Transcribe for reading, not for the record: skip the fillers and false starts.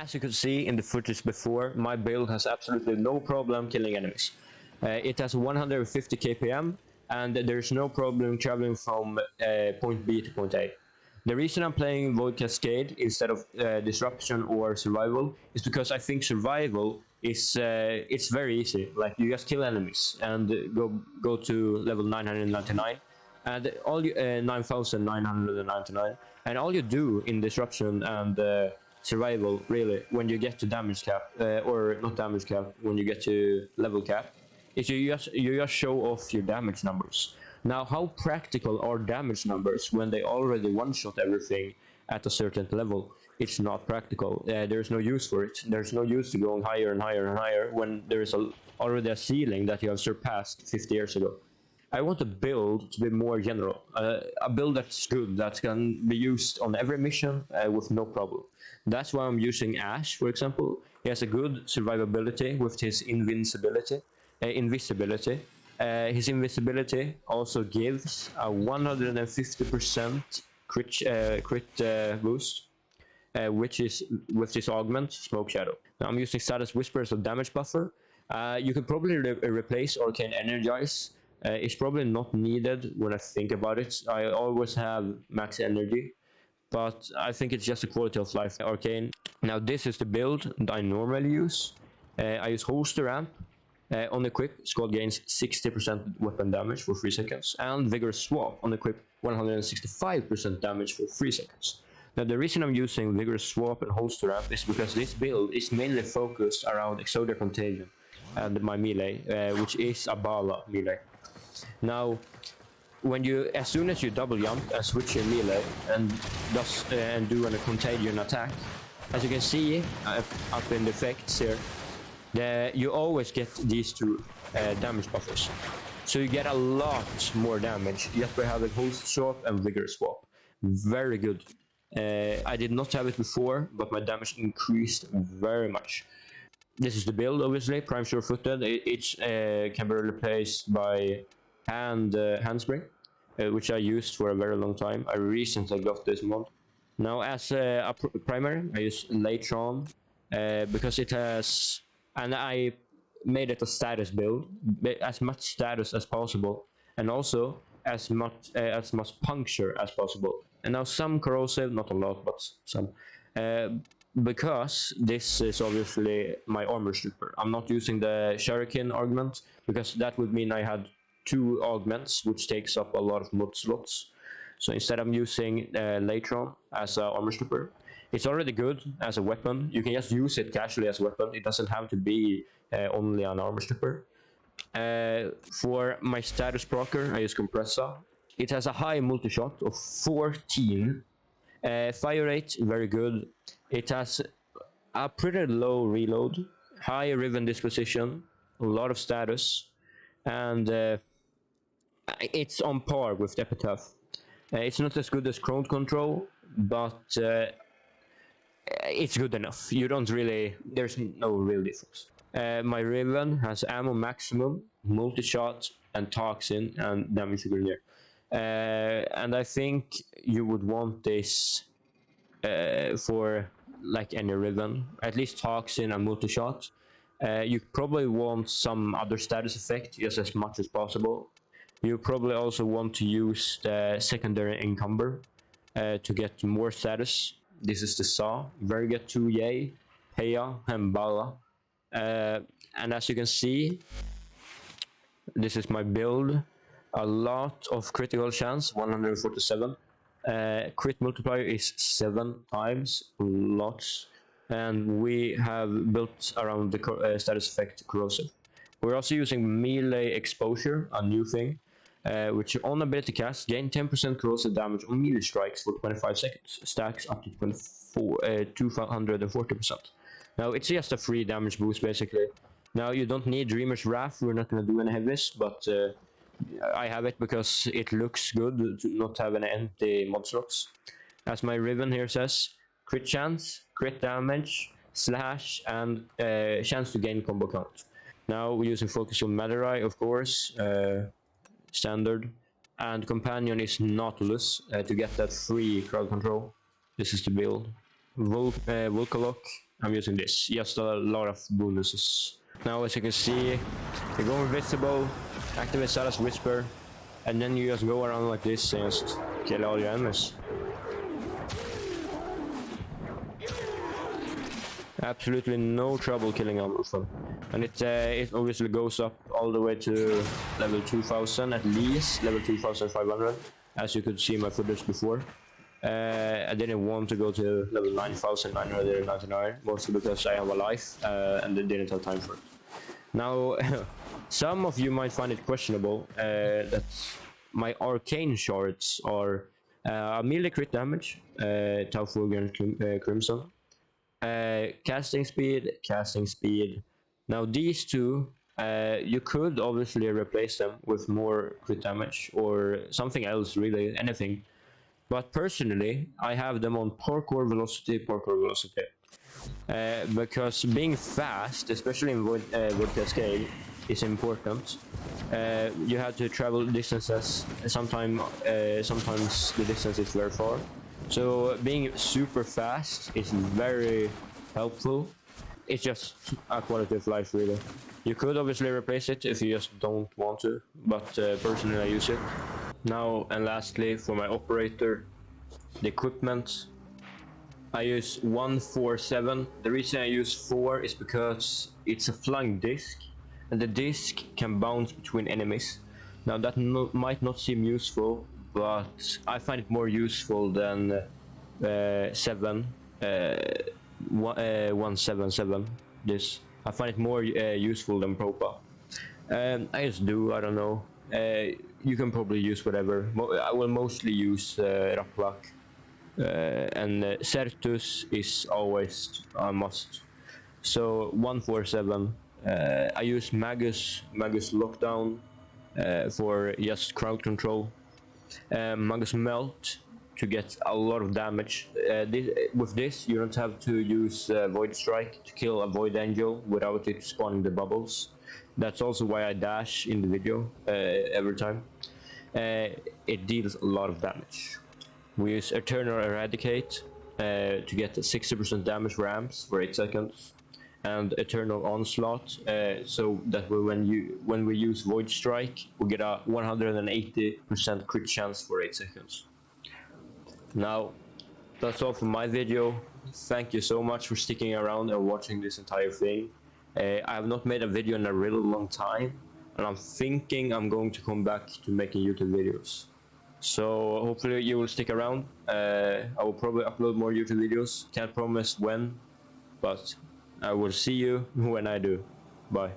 as you could see in the footage before, my build has absolutely no problem killing enemies. It has 150 kpm, and there's no problem traveling from point B to point A. The reason I'm playing Void Cascade instead of Disruption or Survival is because I think Survival is it's very easy. Like, you just kill enemies and go to level 999, and all you 9999, and all you do in Disruption and Survival, really, when you get to damage cap, or not damage cap, when you get to level cap, is you just show off your damage numbers. Now, how practical are damage numbers when they already one-shot everything at a certain level? It's not practical. There's no use for it. There's no use to going higher and higher and higher when there is already a ceiling that you have surpassed 50 years ago. I want a build to be more general, a build that's good, that can be used on every mission with no problem. That's why I'm using Ash, for example. He has a good survivability with his invisibility. His invisibility also gives a 150% crit boost, which is with this augment, Smoke Shadow. Now I'm using Status Whisper as a damage buffer. You could probably replace Arcane Energize. It's probably not needed when I think about it. I always have max energy, but I think it's just a quality of life Arcane. Now this is the build that I normally use. I use Holster Ramp. On equip, Squad gains 60% weapon damage for 3 seconds, and Vigorous Swap on equip 165% damage for 3 seconds. Now the reason I'm using Vigorous Swap and Holster Ramp is because this build is mainly focused around Exodia Contagion and my melee, which is a Bala melee. Now, as soon as you double jump and switch your melee and do a Contagion attack, as you can see up in the effects here, you always get these two damage buffers. So you get a lot more damage just by having Holster Swap and Vigorous Swap. Very good. I did not have it before, but my damage increased very much. This is the build, obviously. Prime Sure-Footed. It can be replaced by Handspring, which I used for a very long time. I recently got this mod. Now, as a primary, I use Latron because it has... And I made it a status build, as much status as possible, and also as much puncture as possible. And now some corrosive, not a lot, but some. Because this is obviously my armor stripper. I'm not using the Shuriken augment, because that would mean I had 2 augments, which takes up a lot of mod slots. So instead I'm using Latron as an armor stripper. It's already good as a weapon. You can just use it casually as a weapon. It doesn't have to be only an armor stripper. For my status procer, I use Compressa. It has a high multi-shot of 14. Fire rate, very good. It has a pretty low reload, high Riven disposition, a lot of status, and it's on par with Epitaph. It's not as good as Crone Control, but it's good enough. You don't really... There's no real difference. My Riven has ammo maximum, multi-shot, and toxin, and damage grenadier. And I think you would want this for like any Riven, at least toxin and multi-shot. You probably want some other status effect just as much as possible. You probably also want to use the secondary encumber to get more status. This is the Saw, very good to JAde, Heya, and Bala. And as you can see, this is my build. A lot of critical chance, 147. Crit multiplier is 7 times, lots. And we have built around the status effect corrosive. We're also using melee exposure, a new thing. Which on ability cast gain 10% corrosive damage on melee strikes for 25 seconds, stacks up to 240%. Now it's just a free damage boost basically. Now you don't need Dreamer's Wrath, we're not going to do any heavies, but I have it because it looks good to not have any empty mod slots. As my Riven here says, crit chance, crit damage, slash, and chance to gain combo count. Now we're using Focus on Madurai, of course. Standard, and Companion is Nautilus to get that free crowd control. This is the build. Volcalock I'm using this. Just a lot of bonuses. Now, as you can see, you go invisible, activate status whisper, and then you just go around like this and just kill all your enemies. Absolutely no trouble killing them. And it obviously goes up all the way to level 2000, at least level 2500, as you could see in my footage before. I didn't want to go to level 9999, mostly because I have a life and I didn't have time for it. Now, some of you might find it questionable that my arcane shards are melee crit damage, Tau Fulgurant Crimson, casting speed. Now these two, you could obviously replace them with more crit damage or something else, really, anything. But personally, I have them on parkour velocity, because being fast, especially in Void Cascade, is important. You have to travel distances. Sometimes the distance is very far. So being super fast is very helpful. It's just a quality of life, really. You could obviously replace it if you just don't want to, but personally I use it. Now and lastly, for my operator, the equipment, I use 147. The reason I use 4 is because it's a flying disc, and the disc can bounce between enemies. Now that might not seem useful, but I find it more useful than 177. This I find it more useful than Propa. I just do. I don't know. You can probably use whatever. I will mostly use Raplak. And Certus is always a must. So 147. I use Magus Lockdown for just crowd control. Magus Melt to get a lot of damage. With this, you don't have to use Void Strike to kill a Void Angel without it spawning the bubbles. That's also why I dash in the video every time. It deals a lot of damage. We use Eternal Eradicate to get 60% damage ramps for 8 seconds, and Eternal Onslaught, so that when we use Void Strike, we get a 180% crit chance for 8 seconds. Now, that's all for my video. Thank you so much for sticking around and watching this entire thing. I have not made a video in a really long time, and I'm thinking I'm going to come back to making YouTube videos. So hopefully you will stick around. I will probably upload more YouTube videos. Can't promise when, but I will see you when I do. Bye.